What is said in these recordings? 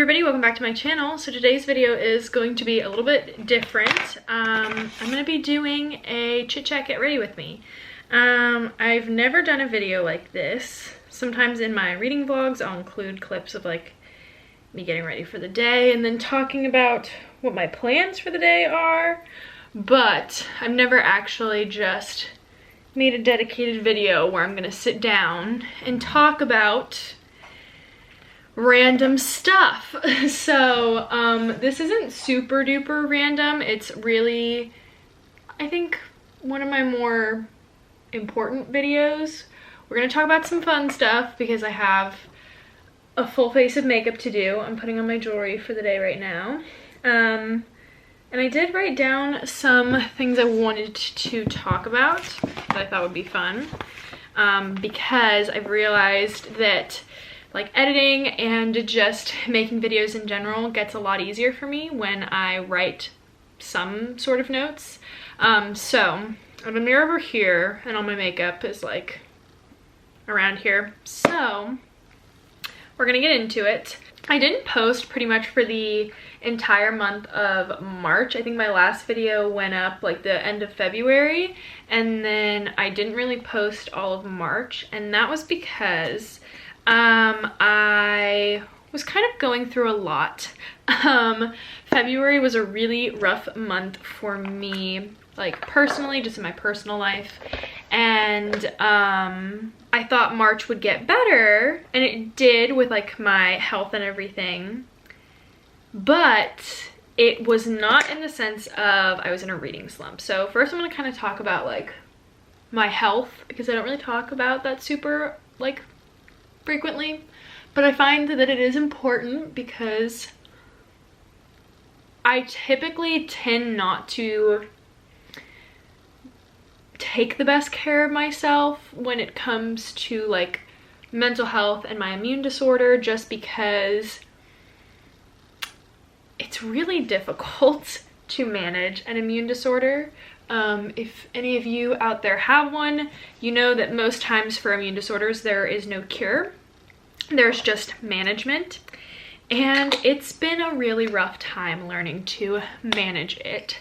everybody, welcome back to my channel. So today's video is going to be a little bit different. I'm going to be doing a chit chat get ready with me. I've never done a video like this. Sometimes in my reading vlogs I'll include clips of like me getting ready for the day and then talking about what my plans for the day are, but I've never actually just made a dedicated video where I'm going to sit down and talk about random stuff. So this isn't super duper random. It's really, I think, one of my more important videos. We're gonna talk about some fun stuff because I have a full face of makeup to do. I'm putting on my jewelry for the day right now. And I did write down some things I wanted to talk about that I thought would be fun, because I've realized that like editing and just making videos in general gets a lot easier for me when I write some sort of notes. So I have a mirror over here and all my makeup is like around here. So we're gonna get into it. I didn't post pretty much for the entire month of March. I think my last video went up like the end of February, and then I didn't really post all of March, and that was because I was kind of going through a lot. February was a really rough month for me, like personally, just in my personal life, and I thought March would get better, and it did with like my health and everything, but it was not in the sense of I was in a reading slump. So first I'm going to kind of talk about like my health, because I don't really talk about that super like frequently, but I find that it is important because I typically tend not to take the best care of myself when it comes to like mental health and my immune disorder, just because it's really difficult to manage an immune disorder. If any of you out there have one, you know that most times for immune disorders there is no cure. There's just management. And it's been a really rough time learning to manage it.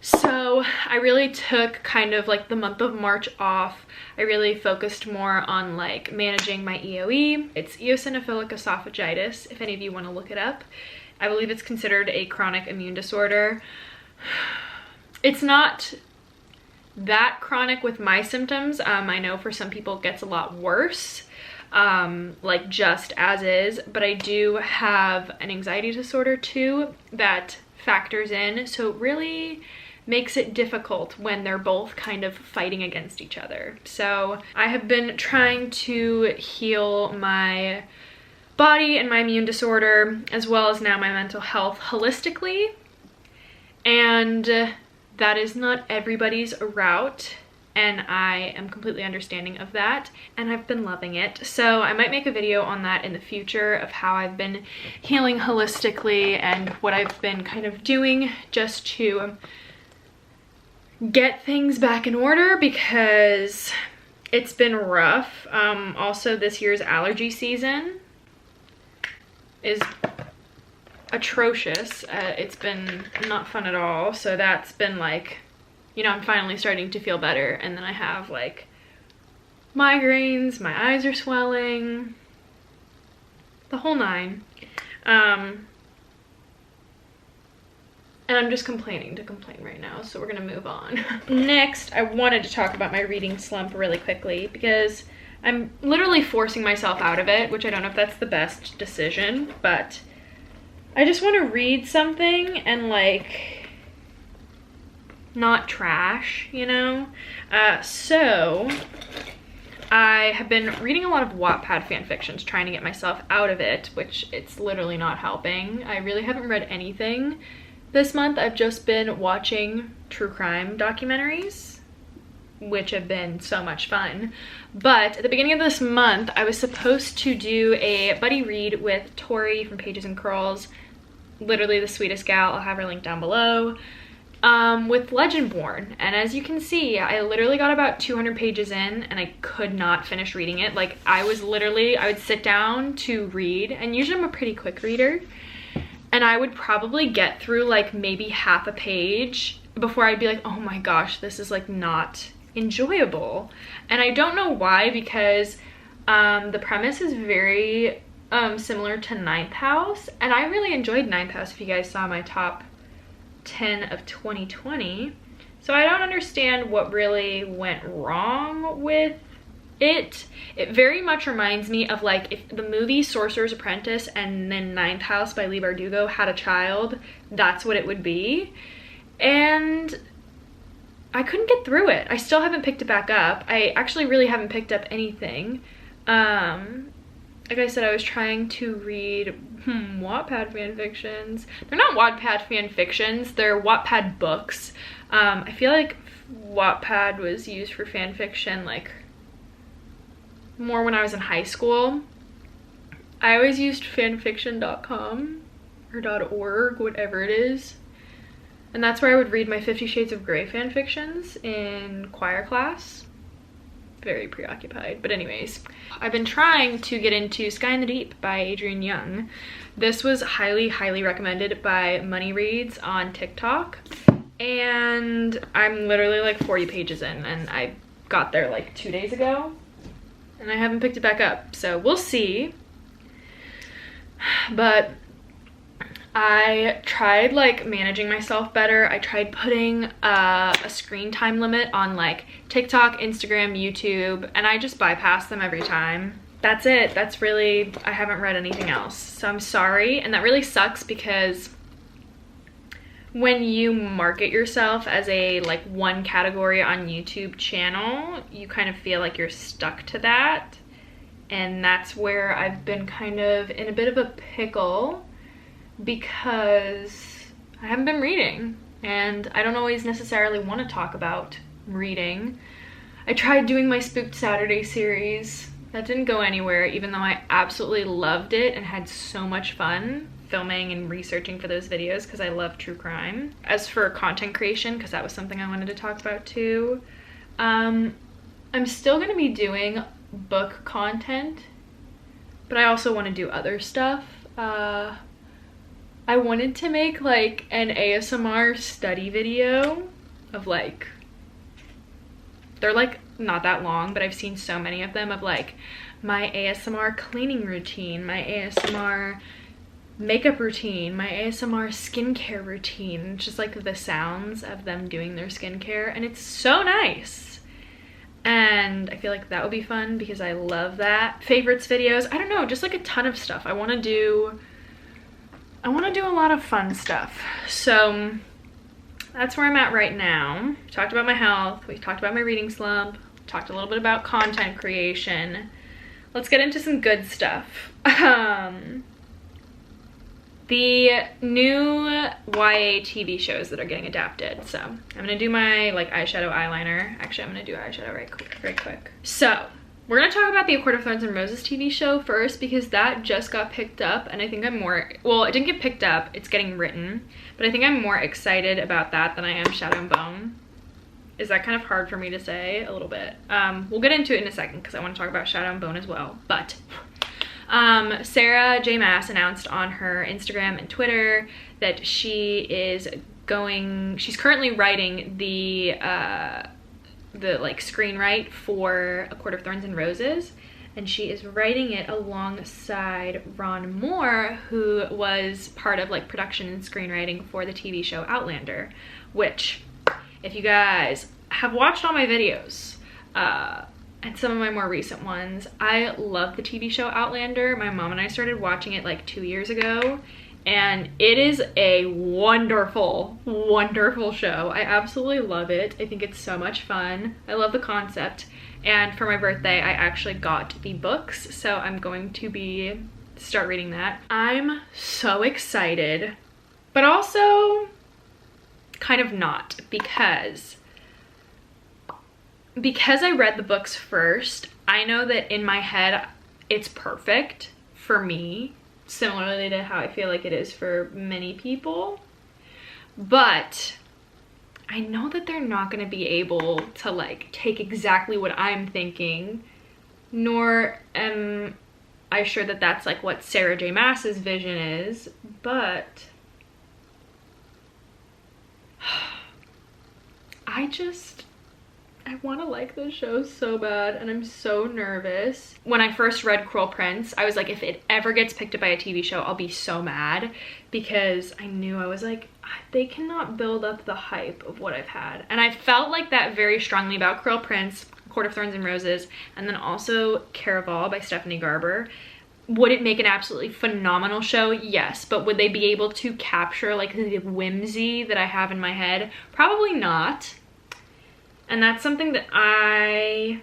So I really took kind of like the month of March off. I really focused more on like managing my EOE. It's eosinophilic esophagitis, if any of you want to look it up. I believe it's considered a chronic immune disorder. It's not that chronic with my symptoms. I know for some people it gets a lot worse, like just as is, but I do have an anxiety disorder too that factors in, so it really makes it difficult when they're both kind of fighting against each other. So I have been trying to heal my body and my immune disorder, as well as now my mental health holistically, and that is not everybody's route, and I am completely understanding of that, and I've been loving it. So I might make a video on that in the future of how I've been healing holistically and what I've been kind of doing just to get things back in order, because it's been rough. Also, this year's allergy season is atrocious. It's been not fun at all. So that's been like, you know, I'm finally starting to feel better, and then I have like migraines, my eyes are swelling, the whole nine. And I'm just complaining to complain right now, so we're gonna move on. Next, I wanted to talk about my reading slump really quickly, because I'm literally forcing myself out of it, which I don't know if that's the best decision, but I just want to read something and like not trash, you know? So I have been reading a lot of Wattpad fanfictions, trying to get myself out of it, which it's literally not helping. I really haven't read anything this month. I've just been watching true crime documentaries, which have been so much fun. But at the beginning of this month, I was supposed to do a buddy read with Tori from Pages and Curls, literally the sweetest gal. I'll have her link down below. with Legendborn. And as you can see, I literally got about 200 pages in and I could not finish reading it. Like I would sit down to read, and usually I'm a pretty quick reader, and I would probably get through like maybe half a page before I'd be like, oh my gosh, this is like not enjoyable. And I don't know why, because the premise is very similar to Ninth House, and I really enjoyed Ninth House, if you guys saw my top 10 of 2020. So I don't understand what really went wrong with it. It very much reminds me of like if the movie Sorcerer's Apprentice and then Ninth House by Leigh Bardugo had a child, that's what it would be. And I couldn't get through it. I still haven't picked it back up. I actually really haven't picked up anything. Like I said, I was trying to read Wattpad fanfictions. They're not Wattpad fanfictions, they're Wattpad books. I feel like Wattpad was used for fanfiction like more when I was in high school. I always used fanfiction.com or .org, whatever it is. And that's where I would read my 50 Shades of Grey fanfictions in choir class. Very preoccupied, but anyways, I've been trying to get into Sky in the Deep by Adrienne Young. This was highly recommended by Money Reads on TikTok, and I'm literally like 40 pages in, and I got there like 2 days ago and I haven't picked it back up, so we'll see. But I tried like managing myself better. I tried putting a screen time limit on like TikTok, Instagram, YouTube, and I just bypass them every time. That's it. That's really, I haven't read anything else. So I'm sorry. And that really sucks, because when you market yourself as a like one category on YouTube channel, you kind of feel like you're stuck to that. And that's where I've been kind of in a bit of a pickle, because I haven't been reading and I don't always necessarily want to talk about reading. I tried doing my Spooked Saturday series. That didn't go anywhere, even though I absolutely loved it and had so much fun filming and researching for those videos, because I love true crime. As for content creation, because that was something I wanted to talk about too, I'm still going to be doing book content, but I also want to do other stuff. I wanted to make like an ASMR study video of like, they're like not that long, but I've seen so many of them of like my ASMR cleaning routine, my ASMR makeup routine, my ASMR skincare routine, just like the sounds of them doing their skincare, and it's so nice. And I feel like that would be fun because I love that. Favorites videos, I don't know, just like a ton of stuff. I want to do a lot of fun stuff. So that's where I'm at right now. We talked about my health, we talked about my reading slump, talked a little bit about content creation. Let's get into some good stuff. The new YA TV shows that are getting adapted. So I'm gonna do my like eyeshadow eyeliner. Actually, I'm gonna do eyeshadow very quick. So we're gonna talk about the A Court of Thorns and Roses TV show first, because that just got picked up, and I think I'm more, well, it didn't get picked up, it's getting written, but I think I'm more excited about that than I am Shadow and Bone. Is that kind of hard for me to say? A little bit. We'll get into it in a second because I want to talk about Shadow and Bone as well. But Sarah J. Maas announced on her Instagram and Twitter that she's currently writing the like screenwrite for A Court of Thorns and Roses, and she is writing it alongside Ron Moore, who was part of like production and screenwriting for the TV show Outlander, which, if you guys have watched all my videos and some of my more recent ones, I love the TV show Outlander. My mom and I started watching it like 2 years ago, and it is a wonderful show. I absolutely love it. I think it's so much fun. I love the concept, and for my birthday I actually got the books, so I'm going to start reading that. I'm so excited, but also kind of not, because I read the books first. I know that in my head it's perfect for me, similarly to how I feel like it is for many people, but I know that they're not going to be able to like take exactly what I'm thinking, nor am I sure that that's like what Sarah J. Maas's vision is, but I want to like this show so bad, and I'm so nervous. When I first read Cruel Prince, I was like, if it ever gets picked up by a TV show, I'll be so mad, because I knew, I was like, they cannot build up the hype of what I've had. And I felt like that very strongly about Cruel Prince, Court of Thorns and Roses, and then also Caraval by Stephanie Garber. Would it make an absolutely phenomenal show? Yes. But would they be able to capture like the whimsy that I have in my head? Probably not. And that's something that I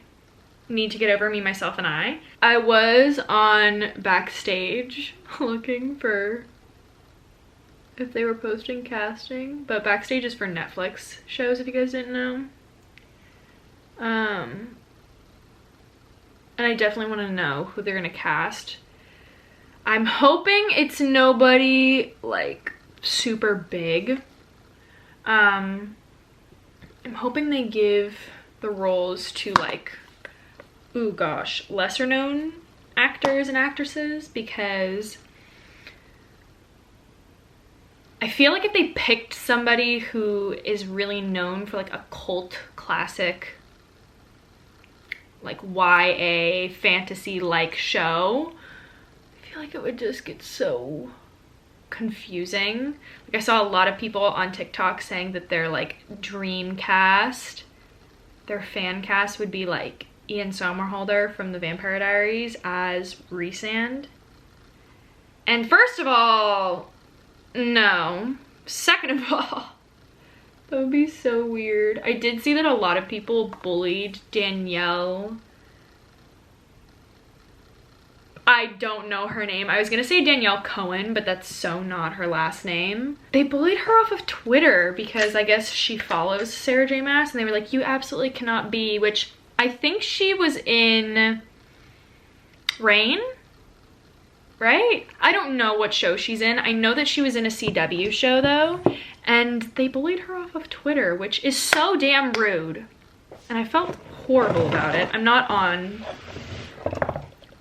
need to get over, me, myself, and I. I was on Backstage looking for if they were posting casting, but Backstage is for Netflix shows, if you guys didn't know. And I definitely want to know who they're gonna cast. I'm hoping it's nobody like super big. I'm hoping they give the roles to like, ooh gosh, lesser known actors and actresses, because I feel like if they picked somebody who is really known for like a cult classic, like YA fantasy like show, I feel like it would just get so confusing. Like I saw a lot of people on TikTok saying that their like dream cast, their fan cast would be like Ian Somerhalder from the Vampire Diaries as Rhysand. And first of all, no. Second of all, that would be so weird. I did see that a lot of people bullied Danielle. I don't know her name. I was gonna say Danielle Cohen, but that's so not her last name. They bullied her off of Twitter because I guess she follows Sarah J. Maas, and they were like, you absolutely cannot be, which I think she was in Reign, right? I don't know what show she's in. I know that she was in a CW show though, and they bullied her off of Twitter, which is so damn rude. And I felt horrible about it. I'm not on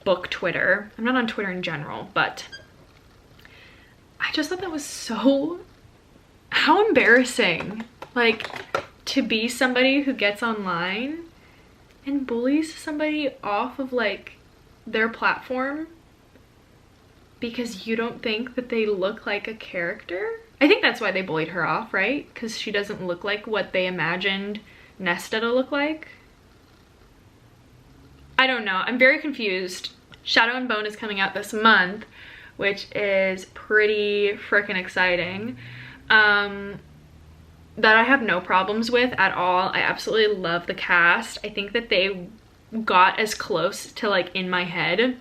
book Twitter. I'm not on Twitter in general, but I just thought that was so, how embarrassing. Like, to be somebody who gets online and bullies somebody off of like their platform because you don't think that they look like a character. I think that's why they bullied her off, right? Because she doesn't look like what they imagined Nesta to look like. I don't know. I'm very confused. Shadow and Bone is coming out this month, which is pretty freaking exciting. That I have no problems with at all. I absolutely love the cast. I think that they got as close to like in my head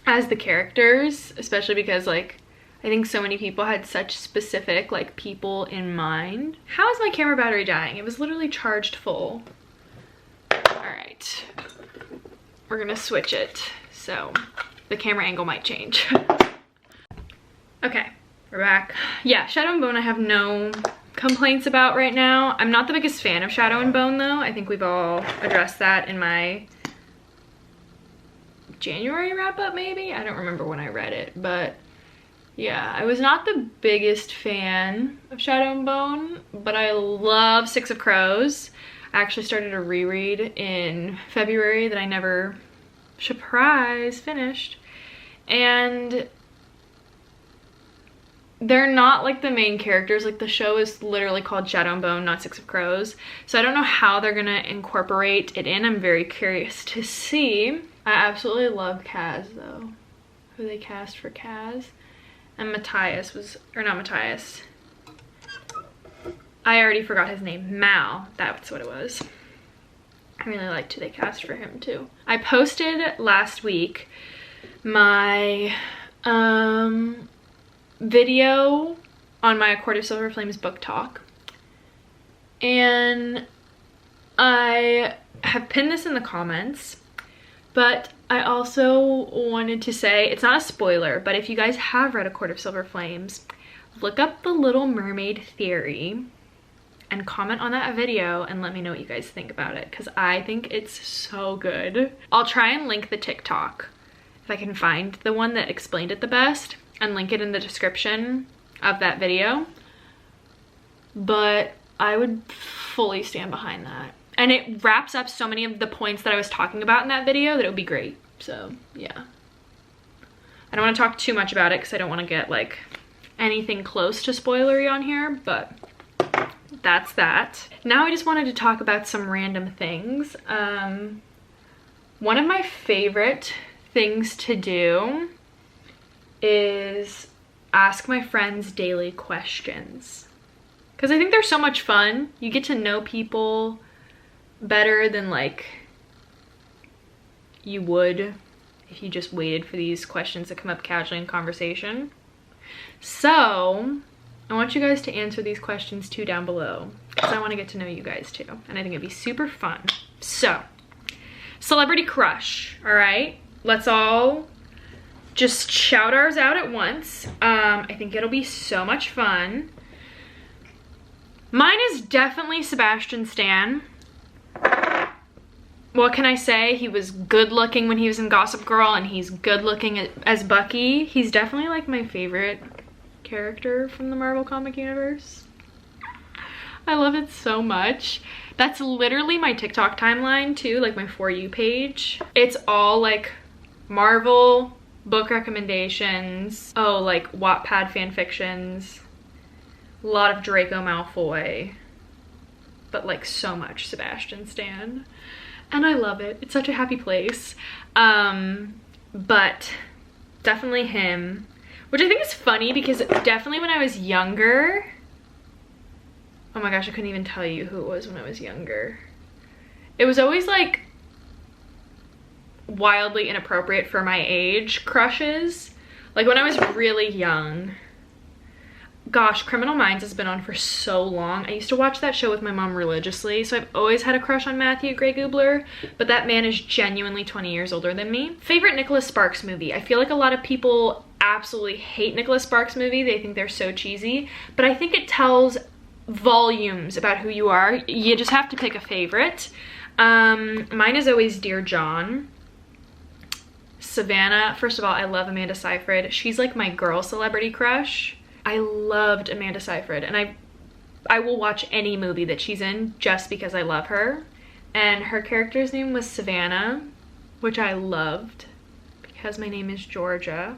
as the characters, especially because like I think so many people had such specific like people in mind. How is my camera battery dying? It was literally charged full. All right, we're gonna switch it so the camera angle might change. Okay, we're back. Yeah, Shadow and Bone I have no complaints about right now. I'm not the biggest fan of Shadow and Bone though. I think we've all addressed that in my January wrap up maybe? I don't remember when I read it, but yeah, I was not the biggest fan of Shadow and Bone, but I love Six of Crows. I actually started a reread in February that I never, surprise, finished. And they're not like the main characters. Like the show is literally called Shadow and Bone, not Six of Crows. So I don't know how they're gonna incorporate it in. I'm very curious to see. I absolutely love Kaz though. Who they cast for Kaz. And Matthias was, or not Matthias. I already forgot his name. Mal, that's what it was. I really liked who they cast for him too. I posted last week my video on my A Court of Silver Flames book talk. And I have pinned this in the comments, but I also wanted to say, it's not a spoiler, but if you guys have read A Court of Silver Flames, look up the Little Mermaid theory. and comment on that video and let me know what you guys think about it, because I think it's so good. I'll try and link the TikTok if I can find the one that explained it the best and link it in the description of that video. But I would fully stand behind that. And it wraps up so many of the points that I was talking about in that video that it would be great. So yeah. I don't want to talk too much about it because I don't want to get like anything close to spoilery on here, but that's that. Now I just wanted to talk about some random things. One of my favorite things to do is ask my friends daily questions, because I think they're so much fun. You get to know people better than like you would if you just waited for these questions to come up casually in conversation. So I want you guys to answer these questions too down below, because I want to get to know you guys too, and I think it'd be super fun. So, celebrity crush, all right? Let's all just shout ours out at once. I think it'll be so much fun. Mine is definitely Sebastian Stan. What can I say? He was good looking when he was in Gossip Girl, and he's good looking as Bucky. He's definitely like my favorite character from the Marvel comic universe. I love it so much. That's literally my TikTok timeline too, like my For You page. It's all like Marvel book recommendations. Oh, like Wattpad fan fictions. A lot of Draco Malfoy. But like so much Sebastian Stan. And I love it. It's such a happy place. But definitely him. Which I think is funny because definitely when I was younger, oh my gosh, I couldn't even tell you who it was when I was younger. It was always like wildly inappropriate for my age crushes. Like when I was really young. Gosh, Criminal Minds has been on for so long. I used to watch that show with my mom religiously, so I've always had a crush on Matthew Gray Gubler, but that man is genuinely 20 years older than me. Favorite Nicholas Sparks movie. I feel like a lot of people absolutely hate Nicholas Sparks movie. They think they're so cheesy, but I think it tells volumes about who you are. You just have to pick a favorite. Mine is always Dear John. Savannah, first of all, I love Amanda Seyfried. She's like my girl celebrity crush. I loved Amanda Seyfried, and I will watch any movie that she's in just because I love her. And her character's name was Savannah, which I loved because my name is Georgia.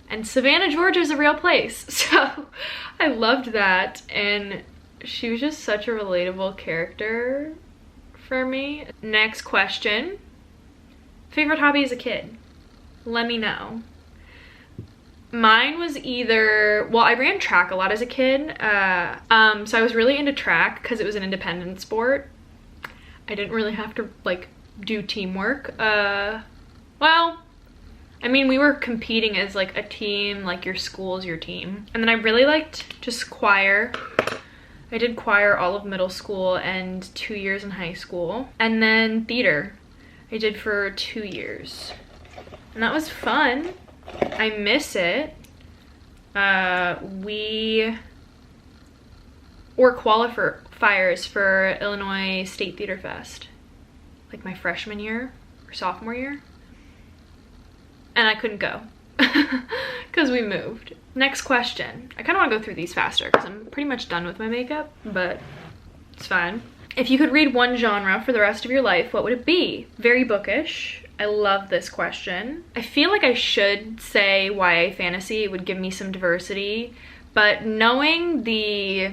And Savannah, Georgia is a real place. So I loved that, and she was just such a relatable character for me. Next question. Favorite hobby as a kid? Let me know. Mine was either, well, I ran track a lot as a kid. So I was really into track because it was an independent sport. I didn't really have to like do teamwork. Well, I mean, we were competing as like a team, like your school's your team. And then I really liked just choir. I did choir all of middle school and 2 years in high school. And then theater, I did for 2 years. And that was fun. I miss it. We were qualifiers for Illinois State Theater Fest, like my freshman year or sophomore year. And I couldn't go because we moved. Next question. I kind of want to go through these faster because I'm pretty much done with my makeup, but it's fine. If you could read one genre for the rest of your life, what would it be? Very bookish. I love this question. I feel like I should say YA fantasy. It would give me some diversity, but knowing the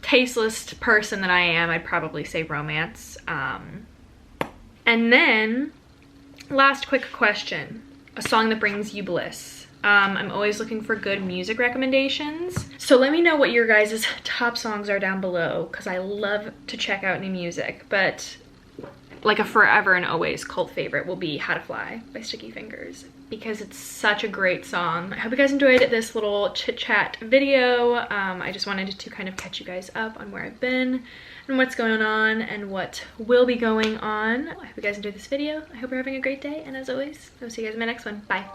tasteless person that I am, I'd probably say romance. And then last quick question, a song that brings you bliss. I'm always looking for good music recommendations. So let me know what your guys' top songs are down below, because I love to check out new music, but like a forever and always cult favorite will be How to Fly by Sticky Fingers, because it's such a great song. I hope you guys enjoyed this little chit chat video. I just wanted to kind of catch you guys up on where I've been and what's going on and what will be going on. I hope you guys enjoyed this video. I hope you're having a great day, and as always, I'll see you guys in my next one. Bye.